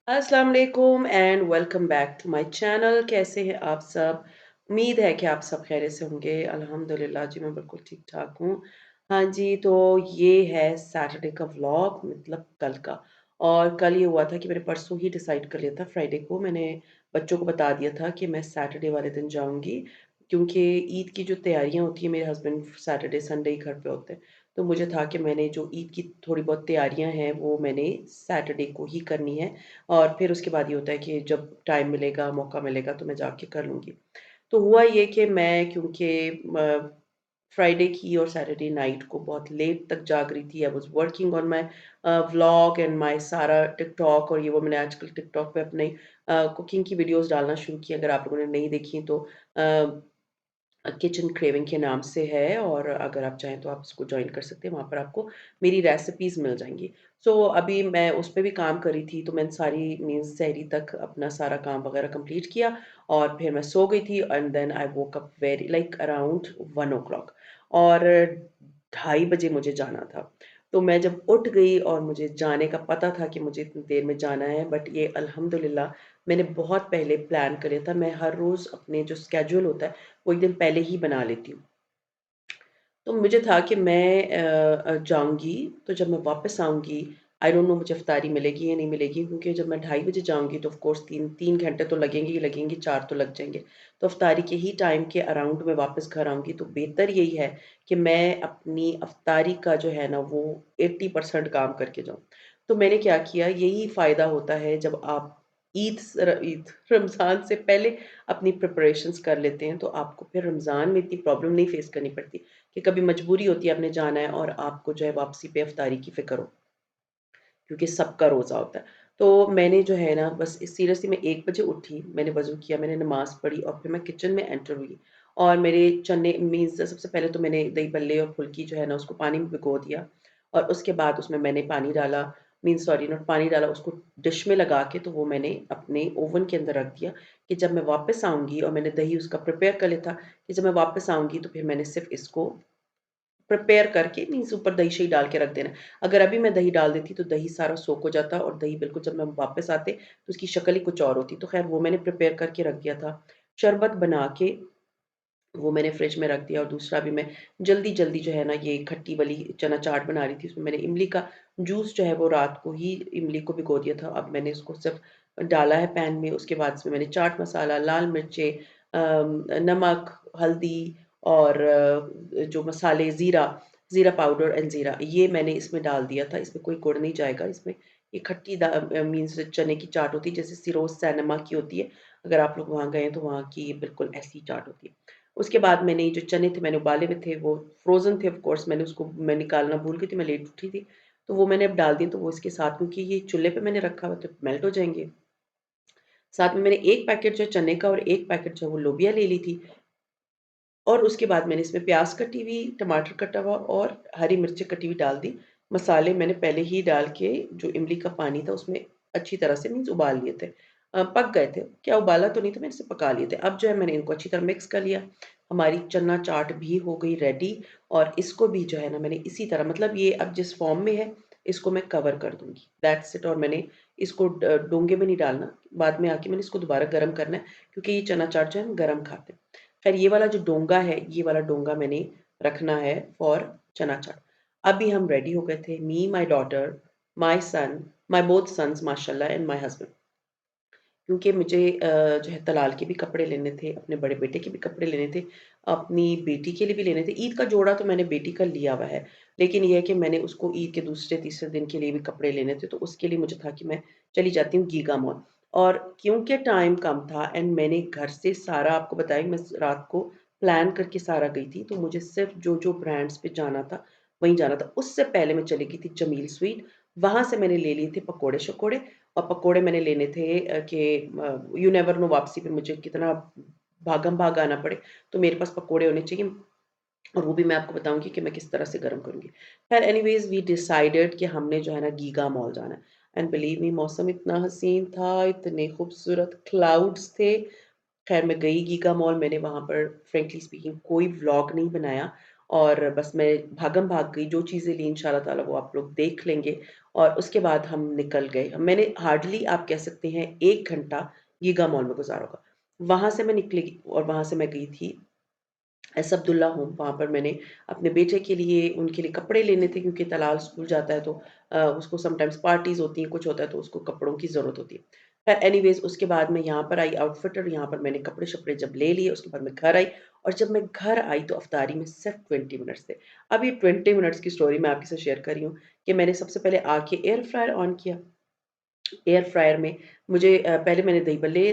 अस्सलाम वालेकुम and welcome back to my channel. कैसे हैं आप सब? उम्मीद है कि आप सब खैरियत से होंगे। अल्हम्दुलिल्लाह जी, मैं बिल्कुल ठीक ठाक हूँ। हाँ जी, तो ये है सैटरडे का व्लॉग, मतलब कल का। और कल ये हुआ था कि मैंने परसों ही डिसाइड कर लिया था, फ्राइडे को मैंने बच्चों को बता दिया था कि मैं सैटरडे वाले दिन जाऊँगी, क्योंकि ईद की जो तैयारियाँ होती हैं, मेरे हस्बैंड सैटरडे संडे ही घर पे होते हैं। तो मुझे था कि मैंने जो ईद की थोड़ी बहुत तैयारियाँ हैं वो मैंने सैटरडे को ही करनी है। और फिर उसके बाद ये होता है कि जब टाइम मिलेगा, मौका मिलेगा तो मैं जाके कर लूँगी। तो हुआ ये कि मैं क्योंकि फ्राइडे की और सैटरडे नाइट को बहुत लेट तक जाग रही थी। I was working on my vlog and my सारा टिकटॉक, और ये वो मैंने आजकल टिकटॉक पे अपने कुकिंग की वीडियोज़ डालना शुरू की। अगर आप लोगों ने नहीं देखी तो किचन क्रेविंग के नाम से है, और अगर आप चाहें तो आप उसको जॉइन कर सकते हैं, वहाँ पर आपको मेरी रेसिपीज़ मिल जाएँगी। अभी मैं उस पे भी काम कर रही थी, तो मैंने सारी मीन्स सहरी तक अपना सारा काम वगैरह कंप्लीट किया, और फिर मैं सो गई थी and then I woke up very like around 1 o'clock, और ढाई बजे मुझे जाना था। तो मैं जब उठ गई और मुझे जाने का पता था कि मुझे इतनी देर में जाना है, बट ये अल्हम्दुलिल्लाह मैंने बहुत पहले प्लान कर लिया था। मैं हर रोज़ अपने जो स्केड्यूल होता है वो 1 दिन पहले ही बना लेती हूँ। तो मुझे था कि मैं जाऊँगी, तो जब मैं वापस आऊँगी, आई डोंट नो मुझे इफ्तारी मिलेगी या नहीं मिलेगी, क्योंकि जब मैं ढाई बजे जाऊँगी तो ऑफ़ कोर्स 3 घंटे तो लगेंगे ही लगेंगे, 4 तो लग जाएँगे। तो इफ्तारी के ही टाइम के अराउंड मैं वापस घर आऊँगी, तो बेहतर यही है कि मैं अपनी इफ्तारी का जो है ना वो 80% काम करके जाऊँ। तो मैंने क्या किया, यही फ़ायदा होता है जब आप ईद रमज़ान से पहले अपनी प्रिपरेशंस कर लेते हैं, तो आपको फिर रमज़ान में इतनी प्रॉब्लम नहीं फ़ेस करनी पड़ती। कि कभी मजबूरी होती है, आपने जाना है और आपको जो है वापसी पे इफ्तारी की फ़िक्र हो, क्योंकि सबका रोज़ा होता है। तो मैंने जो है ना बस सीरियसली मैं 1 बजे उठी, मैंने वज़ू किया, मैंने नमाज़ पढ़ी और फिर मैं किचन में एंटर हुई, और मेरे चने मीन्स सबसे पहले तो मैंने दही भल्ले और फुल्की जो है ना उसको पानी में भिगो दिया, और उसके बाद उसमें मैंने पानी डाला, मीन्स सॉरी नॉट पानी डाला, उसको डिश में लगा के तो वो मैंने अपने ओवन के अंदर रख दिया कि जब मैं वापस आऊँगी, और मैंने दही उसका प्रिपेयर कर लिया था कि जब मैं वापस आऊँगी तो फिर मैंने सिर्फ़ इसको प्रिपेयर करके मीन्स ऊपर दही-शही डाल के रख देना है। अगर अभी मैं दही डाल देती तो दही सारा सोक हो जाता, और दही बिल्कुल जब मैं वापस आते तो उसकी शक्ल ही कुछ और होती। तो ख़ैर वो मैंने प्रिपेयर करके रख दिया था। शरबत बना के वो मैंने फ्रिज में रख दिया, और दूसरा भी मैं जल्दी-जल्दी जो है ना ये खट्टी वाली चना चाट बना रही थी। उसमें मैंने इमली का जूस जो है वो रात को ही इमली को भिगो दिया था। अब मैंने उसको सिर्फ़ डाला है पैन में, उसके बाद इसमें मैंने चाट मसाला, लाल मिर्चें, नमक, हल्दी और जो मसाले ज़ीरा पाउडर एंड ज़ीरा, ये मैंने इसमें डाल दिया था। इसमें कोई गुड़ नहीं जाएगा, इसमें ये खट्टी मीन्स चने की चाट होती है, जैसे सिरोज़ सैनमा की होती है। अगर आप लोग वहाँ गए हैं तो वहाँ की ये बिल्कुल ऐसी चाट होती है। उसके बाद मैंने ये जो चने थे मैंने उबाले हुए थे, वो फ्रोज़न थे ऑफ़ कोर्स, मैं निकालना भूल गई थी, मैं लेट उठी थी। तो वो मैंने अब डाल दिए, तो वो इसके साथ, क्योंकि ये चूल्हे पे मैंने रखा हुआ तो मेल्ट हो जाएँगे। साथ में मैंने 1 पैकेट जो है चने का और 1 पैकेट जो है वो लोबिया ले ली थी, और उसके बाद मैंने इसमें प्याज़ कटी हुई, टमाटर कटा हुआ और हरी मिर्ची कटी हुई डाल दी। मसाले मैंने पहले ही डाल के जो इमली का पानी था उसमें अच्छी तरह से मीन्स उबाल लिए थे। पक गए थे। क्या उबाला तो नहीं था, मैंने इसे पका लिए थे। अब जो है मैंने इनको अच्छी तरह मिक्स कर लिया। हमारी चना चाट भी हो गई रेडी, और इसको भी जो है ना मैंने इसी तरह, मतलब ये अब जिस फ़ॉर्म में है, इसको मैं कवर कर दूँगी। दैट्स इट, और मैंने इसको डोंगे में नहीं डालना। बाद में आके मैंने इसको दोबारा गरम करना है, क्योंकि ये चना चाट जो है हम गरम खाते हैं। ख़ैर ये वाला जो डोंगा है, ये वाला डोंगा मैंने रखना है फॉर चना चाट। अभी हम रेडी हो गए थे, me, my daughter, my son, my both sons माशाल्लाह एंड माय हस्बैंड। क्योंकि मुझे जो है तलाल के भी कपड़े लेने थे, अपने बड़े बेटे के भी कपड़े लेने थे, अपनी बेटी के लिए भी लेने थे। ईद का जोड़ा तो मैंने बेटी का लिया हुआ है, लेकिन ये है कि मैंने उसको ईद के दूसरे-तीसरे दिन के लिए भी कपड़े लेने थे, तो उसके लिए मुझे था कि मैं चली जाती हूँ गीगा मॉल। और क्योंकि टाइम कम था एंड मैंने घर से सारा आपको बताया, मैं रात को प्लान करके सारा गई थी, तो मुझे सिर्फ़ जो-जो ब्रांड्स पे जाना था, वहीं जाना था। उससे पहले मैं चली गई थी जमील स्वीट, वहाँ से मैंने ले लिए थे पकोड़े-शकोड़े, और पकोड़े मैंने लेने थे कि यू नेवर नो वापसी पे मुझे कितना भागम-भाग आना पड़े, तो मेरे पास पकोड़े होने चाहिए, और वो भी मैं आपको बताऊँगी कि मैं किस तरह से गरम करूँगी। ख़ैर एनीवेज़ वी डिसाइडेड कि हमने जो है ना गीगा मॉल जाना है, एंड बिलीव मी मौसम इतना हसीन था, इतने खूबसूरत क्लाउड्स थे। ख़ैर मैं गई गीगा मॉल, मैंने वहाँ पर फ्रैंकली स्पीकिंग कोई व्लॉग नहीं बनाया, और बस मैं भागम-भाग गई, जो चीज़ें ली इंशाअल्लाह ताला वो आप लोग देख लेंगे। और उसके बाद हम निकल गए। मैंने हार्डली आप कह सकते हैं 1 घंटा गीगा मॉल में गुज़ारा होगा। वहाँ से मैं निकली और वहाँ से मैं गई थी असदुल्ला होम। वहाँ पर मैंने अपने बेटे के लिए उनके लिए कपड़े लेने थे क्योंकि तलाल स्कूल जाता है तो उसको समटाइम्स पार्टीज़ होती हैं, कुछ होता है तो उसको कपड़ों की ज़रूरत होती है। ख़ैर एनीवेज़ उसके बाद मैं यहाँ पर आई आउटफिटर, यहाँ पर मैंने कपड़े-शपड़े जब ले लिए उसके बाद मैं घर आई और जब मैं घर आई तो अफ्तारी में सिर्फ़ 20 मिनट्स थे। अब ये 20 मिनट्स की स्टोरी मैं आपके साथ शेयर कर रही हूँ कि मैंने सबसे पहले आके एयर फ्रायर ऑन किया। एयर फ्रायर में मुझे पहले मैंने दही भल्ले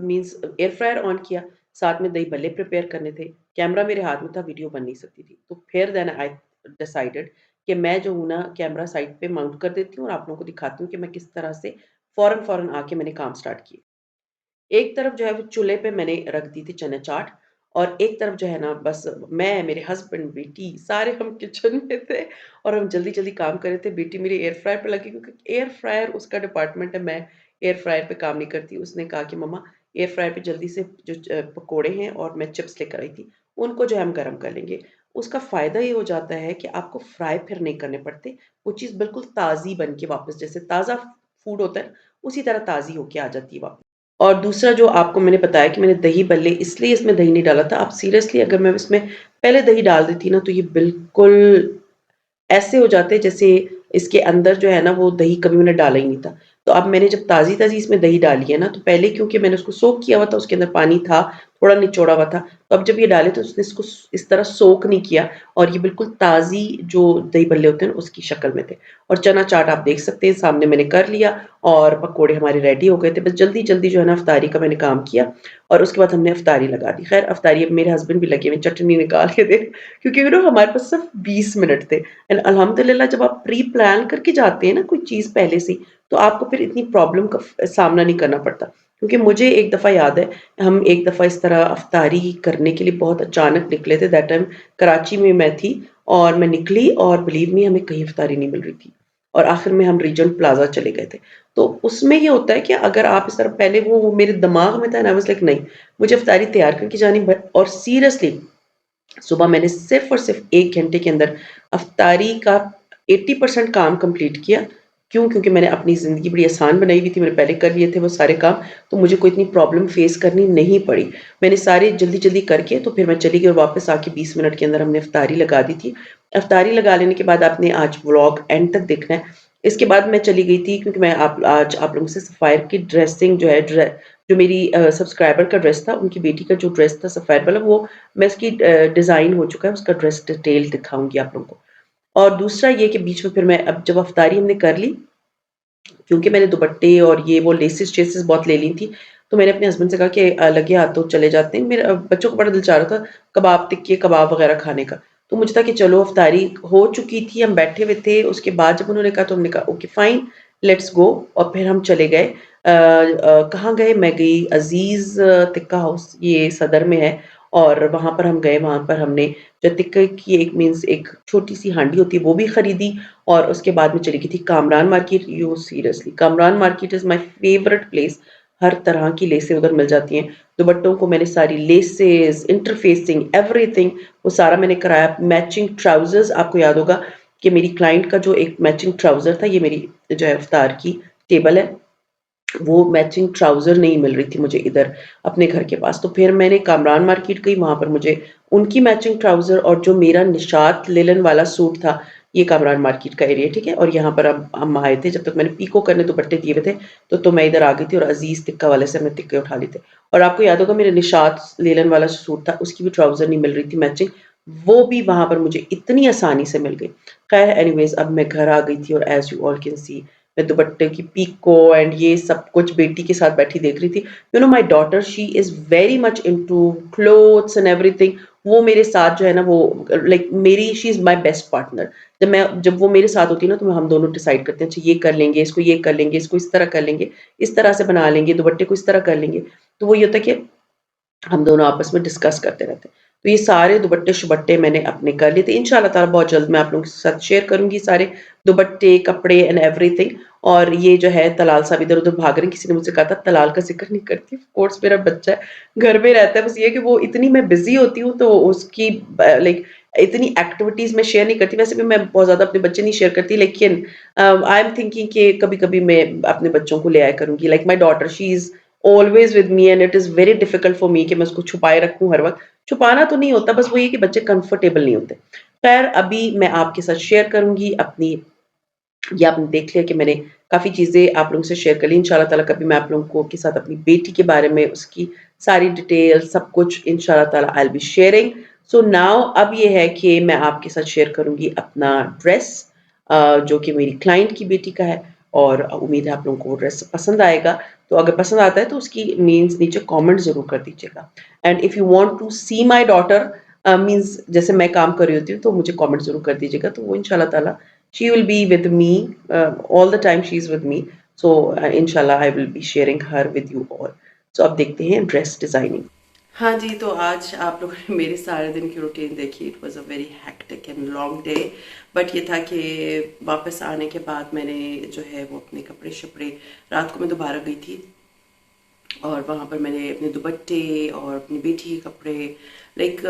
मीन्स एयर फ्रायर ऑन किया, साथ में दही भल्ले प्रिपेयर करने थे। कैमरा मेरे हाथ में था, वीडियो बन नहीं सकती थी। तो फिर देन आई डिसाइडेड कि मैं जो हूँ ना कैमरा साइड पे माउंट कर देती हूँ और आप लोगों को दिखाती हूँ कि मैं किस तरह से फ़ौरन-फ़ौरन आके मैंने काम स्टार्ट किए। एक तरफ जो है वो चूल्हे पे मैंने रख दी थी चना चाट और एक तरफ जो है ना बस मैं, मेरे हस्बैंड, बेटी सारे हम किचन में थे और हम जल्दी-जल्दी काम कर रहे थे। बेटी मेरी एयर फ्रायर पे लगी क्योंकि एयर फ्रायर उसका डिपार्टमेंट है, मैं एयर फ्रायर पे काम नहीं करती। उसने कहा कि मम्मा एयर फ्रायर पे जल्दी से जो पकोड़े हैं और मैं चिप्स लेकर आई थी, उनको जो है हम गरम कर लेंगे। उसका फ़ायदा ये हो जाता है कि आपको फ्राई फिर नहीं करने पड़ते, वो चीज़ बिल्कुल ताज़ी बन के वापस जैसे ताज़ा फूड होता है, उसी तरह ताज़ी होके आ जाती है वापस। और दूसरा जो आपको मैंने बताया कि मैंने दही भल्ले इसलिए इसमें दही नहीं डाला था, आप सीरियसली अगर मैं इसमें पहले दही डाल देती ना तो ये बिल्कुल ऐसे हो जाते जैसे इसके अंदर जो है ना वो दही कभी मैंने डाला ही नहीं था। तो अब मैंने जब ताज़ी-ताज़ी इसमें दही डाली है ना तो पहले क्योंकि मैंने उसको सोक किया हुआ था, उसके अंदर पानी था, थोड़ा निचोड़ा हुआ था। तो अब जब ये डाले तो उसने इसको इस तरह सोक नहीं किया और ये बिल्कुल ताज़ी जो दही भल्ले होते हैं ना उसकी शक्ल में थे। और चना चाट आप देख सकते हैं सामने मैंने कर लिया और पकोड़े हमारे रेडी हो गए थे। बस जल्दी-जल्दी जो है ना इफ्तारी का मैंने काम किया और उसके बाद हमने इफ्तारी लगा दी। ख़ैर इफ्तारी अब मेरे हस्बैंड भी लगे हुए चटनी निकाल के दे क्योंकि हमारे पास सिर्फ़ 20 मिनट थे। एंड अल्हम्दुलिल्लाह जब आप प्री प्लान करके जाते हैं ना कोई चीज़ पहले से, तो आपको फिर इतनी प्रॉब्लम का सामना नहीं करना पड़ता। क्योंकि मुझे एक दफ़ा याद है, हम एक दफ़ा इस तरह अफ्तारी करने के लिए बहुत अचानक निकले थे, दैट टाइम कराची में मैं थी और मैं निकली और बिलीव मी हमें कहीं अफ्तारी नहीं मिल रही थी। और आखिर में हम रीजेंट प्लाज़ा चले गए थे। तो उसमें ये होता है कि अगर आप इस तरह पहले वो मेरे दिमाग में था एंड आई वाज़ लाइक नहीं, मुझे अफ्तारी तैयार करके जानी ब और सीरियसली सुबह मैंने सिर्फ़ और सिर्फ़ 1 घंटे के अंदर अफ़्तारी का 80% काम कंप्लीट किया। क्यों? क्योंकि मैंने अपनी ज़िंदगी बड़ी आसान बनाई हुई थी, मैंने पहले कर लिए थे वो सारे काम, तो मुझे कोई इतनी प्रॉब्लम फ़ेस करनी नहीं पड़ी। मैंने सारे जल्दी-जल्दी करके तो फिर मैं चली गई और वापस आके 20 मिनट के अंदर हमने अफ़्तारी लगा दी थी। अफ़्तारी लगा लेने के बाद आपने आज व्लॉग एंड तक देखना है। इसके बाद मैं चली गई थी क्योंकि मैं आप आज आप लोगों से सफ़ायर की ड्रेसिंग जो है जो मेरी सब्सक्राइबर का ड्रेस था, उनकी बेटी का जो ड्रेस था सफ़ायर वाला वो मैं उसकी डिज़ाइन हो चुका है, उसका ड्रेस डिटेल दिखाऊँगी आप लोगों को। और दूसरा ये कि बीच में फिर मैं अब जब अफ़्तारी हमने कर ली, क्योंकि मैंने दुपट्टे और ये वो लेसेस-चेसेस बहुत ले ली थी, तो मैंने अपने हस्बैंड से कहा कि लगे हाथों चले जाते हैं। मेरे बच्चों को बड़ा दिल चाह रहा था कबाब टिक्के, कबाब वग़ैरह खाने का। तो मुझे था कि चलो अफ़्तारी हो चुकी थी, हम बैठे हुए थे, उसके बाद जब उन्होंने कहा तो हमने कहा ओके फाइन, लेट्स गो और फिर हम चले गए। कहाँ गए? मैं गई अज़ीज़ टिक्का हाउस, ये सदर में है और वहाँ पर हम गए, वहाँ पर हमने जो टिक्के की एक मीन्स एक छोटी-सी हांडी होती है, वो भी खरीदी और उसके बाद में चली गई थी Kamran market. Yo seriously Kamran market is my favourite place. हर तरह की लेसें उधर मिल जाती हैं। दुपट्टों को मैंने सारी लेसेस, इंटरफेसिंग, एवरीथिंग वो सारा मैंने कराया। मैचिंग ट्राउज़र्स आपको याद होगा कि मेरी क्लाइंट का जो एक मैचिंग ट्राउज़र था, ये मेरी जो है इफ्तार की टेबल है, वो मैचिंग ट्राउज़र नहीं मिल रही थी मुझे इधर अपने घर के पास। तो फिर मैंने कामरान मार्केट गई, वहाँ पर मुझे उनकी मैचिंग ट्राउज़र और जो मेरा निशात लिनन वाला सूट था, ये कामरान मार्केट का एरिया, ठीक है? और यहाँ पर अब हम आए थे, जब तक मैंने पीको करने दुपट्टे दिए हुए थे, तो मैं इधर आ गई थी और अज़ीज़ टिक्का वाले से हमने टिक्के उठा लिए थे। और आपको याद होगा मेरे निशात लिनन वाला सूट था, उसकी भी ट्राउज़र नहीं मिल रही थी मैचिंग, वो भी वहाँ पर मुझे इतनी आसानी से मिल गई। ख़ैर एनीवेज़ अब मैं घर आ गई थी और एज़ यू ऑल कैन सी मैं दुपट्टे की पीको एंड ये सब कुछ बेटी के साथ बैठी देख रही थी। You know my daughter she is very much into clothes and everything. वो मेरे साथ जो है ना वो लाइक मेरी she is my best partner. जब वो मेरे साथ होती है ना तो हम दोनों डिसाइड करते हैं अच्छा ये कर लेंगे, इसको ये कर लेंगे, इसको इस तरह कर लेंगे, इस तरह से बना लेंगे, दुपट्टे को इस तरह कर लेंगे। तो वो ये होता है कि हम दोनों आपस में डिस्कस करते रहते हैं। तो ये सारे दुपट्टे-शुपट्टे मैंने अपने कर लिए थे। इंशाअल्लाह ताला बहुत जल्द मैं आप लोगों के साथ शेयर करूँगी सारे दुपट्टे, कपड़े एंड एवरीथिंग। और ये जो है तलाल साहब इधर-उधर भाग रहे हैं। किसी ने मुझसे कहा था तलाल का ज़िक्र नहीं करती, ऑफ़ कोर्स मेरा बच्चा है, घर में रहता है। बस ये है कि वो इतनी मैं बिज़ी होती हूँ तो उसकी लाइक इतनी एक्टिविटीज़ मैं शेयर नहीं करती, वैसे भी मैं बहुत ज़्यादा अपने बच्चे नहीं शेयर करती, लेकिन आई एम थिंकिंग कि कभी-कभी मैं अपने बच्चों को ले आया करूँगी। Like my daughter, she is always with me and it is very difficult for me कि मैं उसको छुपाए रखूँ हर वक़्त। छुपाना तो नहीं होता, बस वही है कि बच्चे कंफर्टेबल नहीं होते। ख़ैर, अभी मैं आपके साथ शेयर करूँगी अपनी, ये आपने देख लिया कि मैंने काफ़ी चीज़ें आप लोगों से शेयर कर ली। इंशाअल्लाह ताला कभी मैं आप लोगों को के साथ अपनी बेटी के बारे में, उसकी सारी डिटेल सब कुछ इंशाअल्लाह ताला I will be sharing. So now अब ये है कि मैं आपके साथ शेयर करूँगी अपना ड्रेस, जो कि मेरी क्लाइंट की बेटी का है, और उम्मीद है आप लोगों को वो ड्रेस पसंद आएगा। तो अगर पसंद आता है तो उसकी मीन्स नीचे कमेंट ज़रूर कर दीजिएगा। And if you want to see my daughter, means जैसे मैं काम कर रही होती हूँ तो मुझे कमेंट ज़रूर कर दीजिएगा, तो वो इंशाअल्लाह ताला she will be with me, all the time she's with me. So inshallah I will be sharing her with you all. So अब देखते हैं ड्रेस डिजाइनिंग। हाँ जी, तो आज आप लोगों ने मेरे सारे दिन की रूटीन देखी। It was a very hectic and long day, but ये था कि वापस आने के बाद मैंने जो है वो अपने कपड़े शपड़े, रात को मैं दोबारा गई थी और वहाँ पर मैंने अपने दुपट्टे और अपनी बेटी के कपड़े, लाइक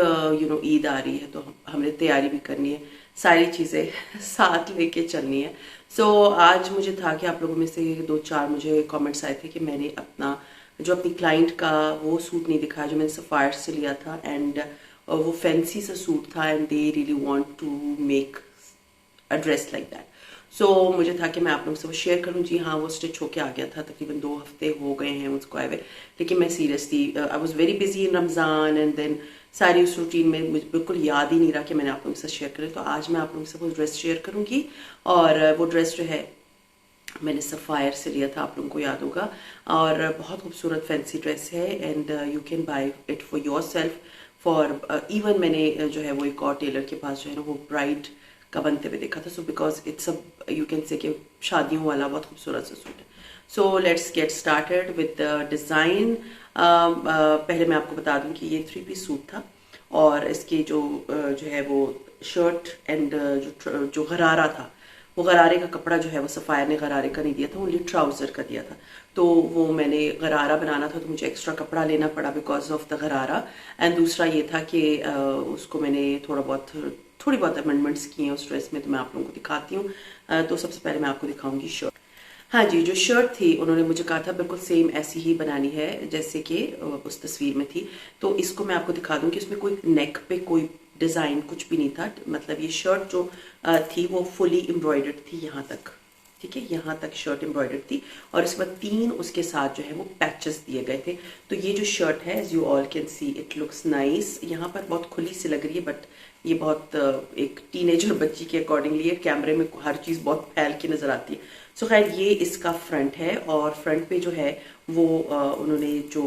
यू नो ईद आ रही है तो हमने तैयारी भी करनी है, सारी चीज़ें साथ लेके चलनी है। सो आज मुझे था कि आप लोगों में से 2-4 मुझे कमेंट्स आए थे कि मैंने अपनी क्लाइंट का वो सूट नहीं दिखाया जो मैंने सफ़ायर से लिया था, एंड वो फैंसी सा सूट था and they really want to make a dress like that. So मुझे था कि मैं आप लोगों से वो शेयर करूँ। जी हाँ, वो स्टिच होके आ गया था, तकरीबन 2 हफ्ते हो गए हैं उसको आए हुए, लेकिन मैं seriously I was very busy in Ramzan and then सारी उस रूटीन में मुझे बिल्कुल याद ही नहीं रहा कि मैंने आप लोगों के साथ शेयर करें। तो आज मैं आप लोगों से वो ड्रेस शेयर करूँगी, और वो ड्रेस जो है मैंने सफ़ायर से लिया था, आप लोगों को याद होगा, और बहुत खूबसूरत फैंसी ड्रेस है and you can buy it for your self for even मैंने जो है वो एक और टेलर के पास जो है ना वो ब्राइड का बनते हुए देखा था। So because it's a you can say कि शादियों वाला बहुत खूबसूरत सा सूट है। So let's get started with the design. पहले मैं आपको बता दूं कि ये 3 पीस सूट था, और इसके जो है वो शर्ट एंड जो गरारा था, वो गरारे का कपड़ा जो है वो सफ़ायर ने गरारे का नहीं दिया था, ओनली ट्राउज़र का दिया था। तो वो मैंने गरारा बनाना था तो मुझे एक्स्ट्रा कपड़ा लेना पड़ा बिकॉज ऑफ द गरारा। एंड दूसरा ये था कि उसको मैंने थोड़ी बहुत अमेंडमेंट्स की हैं उस ड्रेस में, तो मैं आप लोगों को दिखाती हूँ। तो सबसे पहले मैं आपको दिखाऊंगी शर्ट। हाँ जी, जो शर्ट थी उन्होंने मुझे कहा था बिल्कुल सेम ऐसी ही बनानी है जैसे कि उस तस्वीर में थी। तो इसको मैं आपको दिखा दूं कि इसमें कोई नेक पे कोई डिज़ाइन कुछ भी नहीं था। मतलब ये शर्ट जो थी वो फुली एम्ब्रॉयडर्ड थी यहाँ तक, ठीक है, यहाँ तक शर्ट एम्ब्रॉयडर्ड थी, और इसके बाद 3 उसके साथ जो है वो पैचेस दिए गए थे। तो ये जो शर्ट है, as you all can see, it looks nice. यहाँ पर बहुत खुली सी लग रही है, बट ये बहुत एक टीनेजर बच्ची के अकॉर्डिंगली कैमरे में हर चीज़ बहुत फैल के नज़र आती है। सो खैर ये इसका फ्रंट है, और फ्रंट पे जो है वो उन्होंने जो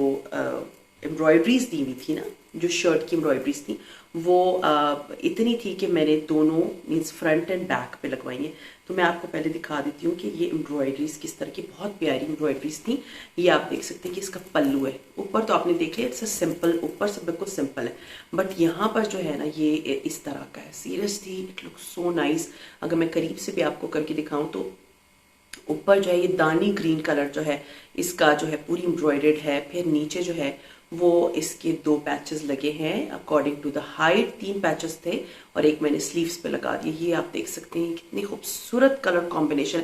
एम्ब्रॉयडरीज दी हुई थी ना, जो शर्ट की एम्ब्रॉयडरीज थी वो इतनी थी कि मैंने दोनों मीन्स फ्रंट एंड बैक पे लगवाई हैं। तो मैं आपको पहले दिखा देती हूँ कि ये एम्ब्रॉयडरीज किस तरह की बहुत प्यारी एम्ब्रॉयडरीज थी। ये आप देख सकते हैं कि इसका पल्लू है, ऊपर तो आपने देख लिया इट्स सिंपल, ऊपर से बिल्कुल सिंपल है, बट यहाँ पर जो है ना ये इस तरह का है। Seriously it looks so nice. अगर मैं करीब से भी आपको करके दिखाऊँ तो ऊपर जो है ये दानी ग्रीन कलर जो है इसका जो है पूरी एम्ब्रॉयडर्ड है। फिर नीचे जो है वो इसके 2 पैचेस लगे हैं according to the height. 3 patches थे और एक मैंने स्लीव्स पे लगा दिए। ये आप देख सकते हैं कितनी खूबसूरत colour combination.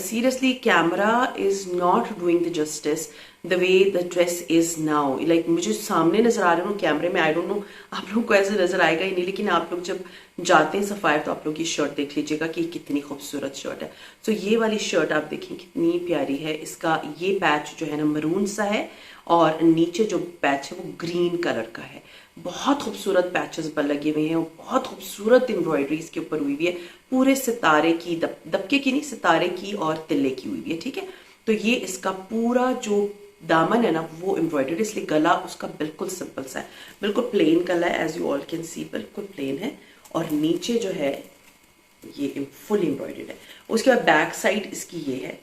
Seriously camera is not doing the justice the way the dress is now. Like मुझे सामने नजर आ रहे हो कैमरे में, आई डोंट नो आप लोग को ऐसे नजर आएगा ही नहीं, लेकिन आप लोग जब जाते हैं सफ़ायर तो आप लोग ये शर्ट देख लीजिएगा कि कितनी खूबसूरत शर्ट है। तो ये वाली शर्ट आप देखें कितनी प्यारी है। इसका ये पैच जो है ना मरून सा है, और नीचे जो पैच है वो ग्रीन कलर का है। बहुत खूबसूरत पैचेस पर लगे हुए हैं और बहुत खूबसूरत एम्ब्रॉयडरी इसके ऊपर हुई हुई है, पूरे सितारे की, दबके की नहीं, सितारे की और तिल्ले की हुई हुई है, ठीक है। तो ये इसका पूरा जो दामन है ना वो एम्ब्रॉयडर्ड, इसलिए गला उसका बिल्कुल सिंपल सा है, बिल्कुल प्लेन गला है, as you all can see बिल्कुल प्लेन है। और नीचे जो है ये फुल एम्ब्रॉयडर्ड है। उसके बाद बैक साइड इसकी ये है।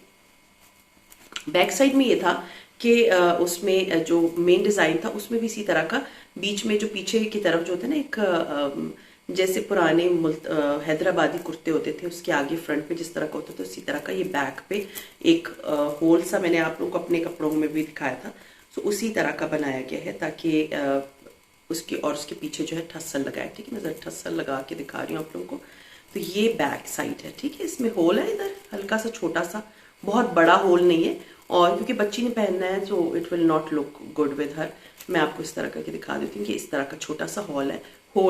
बैक साइड में ये था कि उसमें जो मेन डिज़ाइन था उसमें भी इसी तरह का बीच में जो पीछे की तरफ जो होता है ना एक जैसे पुराने हैदराबादी कुर्ते होते थे उसके आगे फ्रंट पे जिस तरह का होता था उसी तरह का ये बैक पे एक होल सा मैंने आप लोगों को अपने कपड़ों में भी दिखाया था। सो उसी तरह का बनाया गया है ताकि उसकी और उसके पीछे जो है ठस्सल लगा है, ठीक है। मैं जरा ठस्सल लगा के दिखा रही हूँ आप लोगों को। तो ये बैक साइड है, ठीक है। इसमें होल है इधर हल्का सा छोटा सा, बहुत बड़ा होल नहीं है, और क्योंकि बच्ची ने पहनना है तो it will not look good with her. मैं आपको इस तरह करके दिखा देती हूँ कि इस तरह का छोटा सा होल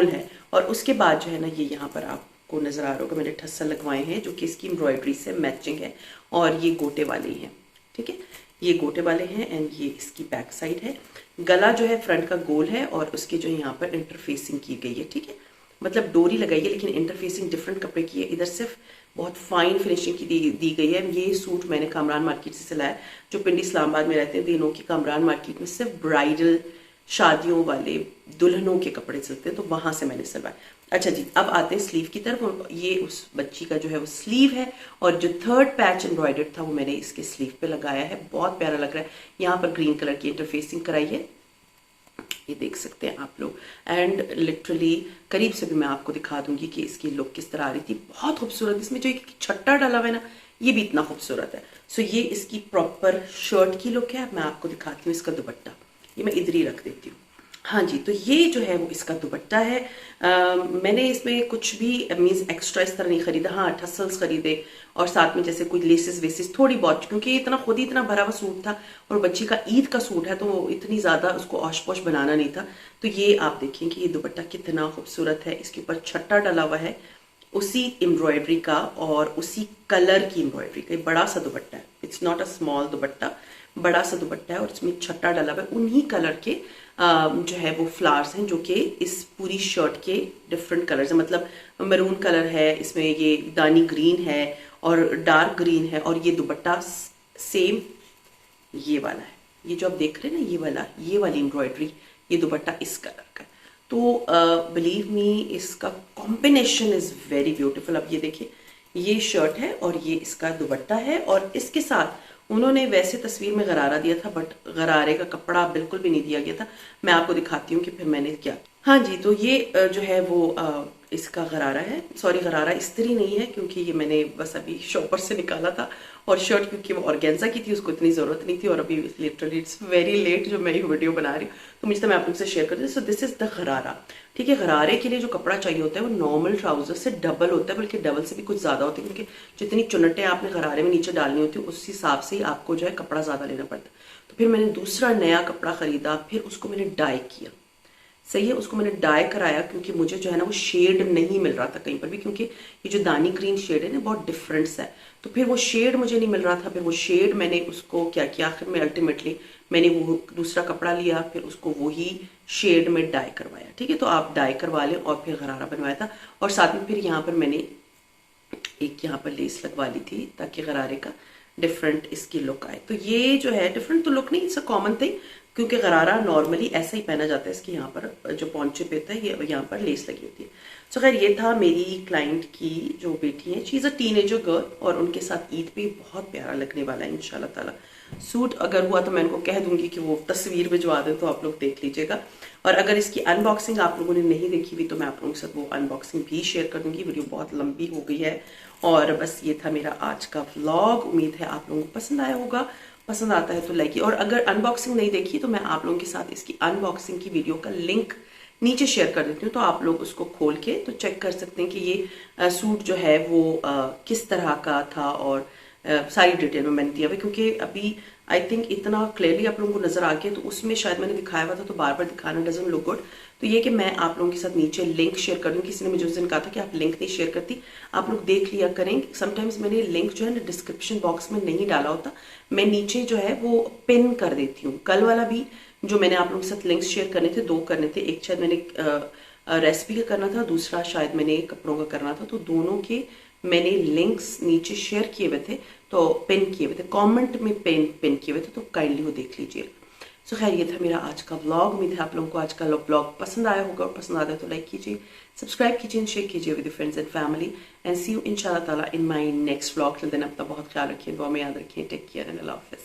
है। और उसके बाद जो है ना, ये यहाँ पर आपको नजर आ रहा होगा मैंने ठस्सल लगवाए हैं जो कि इसकी एम्ब्रॉयडरी से मैचिंग है, और ये गोटे वाले ही हैं, ठीक है। ये गोटे वाले हैं एंड ये इसकी बैक साइड है। गला जो है फ्रंट का गोल है और उसके जो यहाँ पर इंटरफेसिंग की गई है, ठीक है। मतलब डोरी लगाई है लेकिन इंटरफेसिंग डिफरेंट कपड़े की है। इधर सिर्फ बहुत फाइन फिनिशिंग की दी गई है। ये सूट मैंने कामरान मार्केट से सिलाया, जो पिंडी इस्लामाबाद में रहते हैं तीनों की कामरान मार्केट में सिर्फ ब्राइडल शादियों वाले दुल्हनों के कपड़े सिलते हैं, तो वहां से मैंने सिलवाया। अच्छा जी, अब आते हैं स्लीव की तरफ। ये उस बच्ची का जो है वो स्लीव है, और जो थर्ड पैच एम्ब्रॉयडर्ड था वो मैंने इसके स्लीव पे लगाया है। बहुत प्यारा लग रहा है। यहाँ पर ग्रीन कलर की इंटरफेसिंग कराई है, ये देख सकते हैं आप लोग। एंड लिटरली करीब से भी मैं आपको दिखा दूंगी कि इसकी लुक किस तरह आ रही थी। बहुत खूबसूरत। इसमें जो एक छट्टा डाला हुआ है ना, ये भी इतना खूबसूरत है। सो ये इसकी प्रॉपर शर्ट की लुक है। मैं आपको दिखाती हूँ इसका दुपट्टा, ये मैं इधर ही रख देती हूँ। हाँ जी, तो ये जो है वो इसका दुपट्टा है। मैंने इसमें कुछ भी मीन्स एक्स्ट्रा इस तरह नहीं खरीदा। हाँ, टसल्स खरीदे और साथ में जैसे कोई लेसेस वेसेस थोड़ी बहुत, क्योंकि इतना खुद ही इतना भरा हुआ सूट था और बच्ची का ईद का सूट है तो इतनी ज़्यादा उसको ऑश पॉश बनाना नहीं था। तो ये आप देखें कि ये दुपट्टा कितना खूबसूरत है। इसके ऊपर छट्टा डला हुआ है उसी एम्ब्रॉयडरी का और उसी कलर की एम्ब्रॉयडरी का। बड़ा सा दुपट्टा है, इट्स नॉट अ स्मॉल दुपट्टा, बड़ा सा दुपट्टा है और इसमें छट्टा डला हुआ है। उन्हीं कलर के जो है वो फ्लावर्स हैं जो कि इस पूरी शर्ट के डिफरेंट कलर्स हैं। मतलब मरून कलर है इसमें, ये दानी ग्रीन है और डार्क ग्रीन है, और ये दुपट्टा सेम ये वाला है। ये जो आप देख रहे हैं ना, ये वाली एम्ब्रॉयडरी, ये दुपट्टा इस कलर का। तो बिलीव मी, इसका कॉम्बिनेशन इज वेरी ब्यूटीफुल। अब ये देखिए, ये शर्ट है और ये इसका दुपट्टा है, और इसके साथ उन्होंने वैसे तस्वीर में गरारा दिया था बट गरारे का कपड़ा बिल्कुल भी नहीं दिया गया था। मैं आपको दिखाती हूँ कि फिर मैंने क्या। हाँ जी, तो ये जो है वो इसका गरारा है। सॉरी, गरारा इस्त्री नहीं है क्योंकि ये मैंने बस अभी शॉपर से निकाला था, और शर्ट क्योंकि वो ऑर्गेन्जा की थी उसको इतनी जरूरत नहीं थी, और अभी लिटरली इट्स वेरी लेट जो मैं ये वीडियो बना रही हूँ, तो मुझे तो मैं आप लोग से शेयर करती हूँ। सो दिस इज द गरारा, ठीक है। गरारे के लिए जो कपड़ा चाहिए होता है वो नॉर्मल ट्राउजर से डबल होता है, बल्कि डबल से भी कुछ ज्यादा होता है, क्योंकि जितनी चुनटें आपने गरारे में नीचे डालनी होती है उस हिसाब से ही आपको जो है कपड़ा ज्यादा लेना पड़ता है। तो फिर मैंने दूसरा नया कपड़ा खरीदा, फिर उसको मैंने डाई किया। सही है, उसको मैंने डाई कराया क्योंकि मुझे जो है ना वो शेड नहीं मिल रहा था कहीं पर भी, क्योंकि ये जो दानी ग्रीन शेड है ना बहुत डिफरेंस है। तो फिर वो शेड मुझे नहीं मिल रहा था। फिर वो शेड मैंने उसको क्या किया, आखिर में अल्टीमेटली मैंने वो दूसरा कपड़ा लिया, फिर उसको वही शेड में डाई करवाया, ठीक है। तो आप डाई करवा लें, और फिर गरारा बनवाया था, और साथ में फिर यहाँ पर मैंने एक यहाँ पर लेस लगवा ली थी ताकि गरारे का डिफरेंट इसकी लुक आए। तो ये जो है डिफरेंट तो लुक नहीं, इट्स अ कॉमन थिंग, क्योंकि गरारा नॉर्मली ऐसा ही पहना जाता है। इसके यहाँ पर जो पॉन्चे पे होता है ये यहाँ पर लेस लगी होती है। सो खैर, ये था मेरी क्लाइंट की जो बेटी है, she is a teenager girl, और उनके साथ ईद पे बहुत प्यारा लगने वाला है इंशाल्लाह ताला। सूट अगर हुआ तो मैं उनको कह दूंगी कि वो तस्वीर भिजवा दें तो आप लोग देख लीजिएगा। और अगर इसकी अनबॉक्सिंग आप लोगों ने नहीं देखी हुई तो मैं आप लोगों के साथ वो अनबॉक्सिंग भी शेयर कर दूंगी। वीडियो बहुत लंबी हो गई है, और बस ये था मेरा आज का व्लॉग। उम्मीद है आप लोगों को पसंद आया होगा। पसंद आता है तो लाइक, और अगर अनबॉक्सिंग नहीं देखी तो मैं आप लोगों के साथ इसकी अनबॉक्सिंग की वीडियो का लिंक नीचे शेयर कर देती हूँ, तो आप लोग उसको खोल के तो चेक कर सकते हैं कि ये सूट जो है वो किस तरह का था, और सारी डिटेल में मैंने दिया हुआ, क्योंकि अभी आई थिंक इतना क्लियरली आप लोगों को नजर आ गया, तो उसमें शायद मैंने दिखाया हुआ था तो बार बार दिखाना डजंट लुक गुड। तो ये कि मैं आप लोगों के साथ नीचे लिंक शेयर कर दूँ। किसी ने मुझे उस दिन कहा था कि आप लिंक नहीं शेयर करती, आप लोग देख लिया करें। समटाइम्स मैंने लिंक जो है ना डिस्क्रिप्शन बॉक्स में नहीं डाला होता, मैं नीचे जो है वो पिन कर देती हूँ। कल वाला भी जो मैंने आप लोगों के साथ लिंक्स शेयर करने थे, 2 करने थे, एक शायद मैंने रेसिपी का करना था, दूसरा शायद मैंने कपड़ों का करना था, तो दोनों के मैंने लिंक्स नीचे शेयर किए हुए थे, तो पिन किए हुए थे, कमेंट में पिन किए हुए थे, तो काइंडली वो देख लीजिए। सो खैर, ये था मेरा आज का व्लॉग। उम्मीद है आप लोगों को आज का व्लॉग पसंद आया होगा, और पसंद आता है तो लाइक कीजिए, सब्सक्राइब कीजिए, शेयर कीजिए with friends and family, and see you इंशाल्लाह ताला in my next vlog. Till then अपना बहुत ख्याल रखिए, दुआ में याद रखिए, टेक केयर एंड अल्लाह हाफिज़।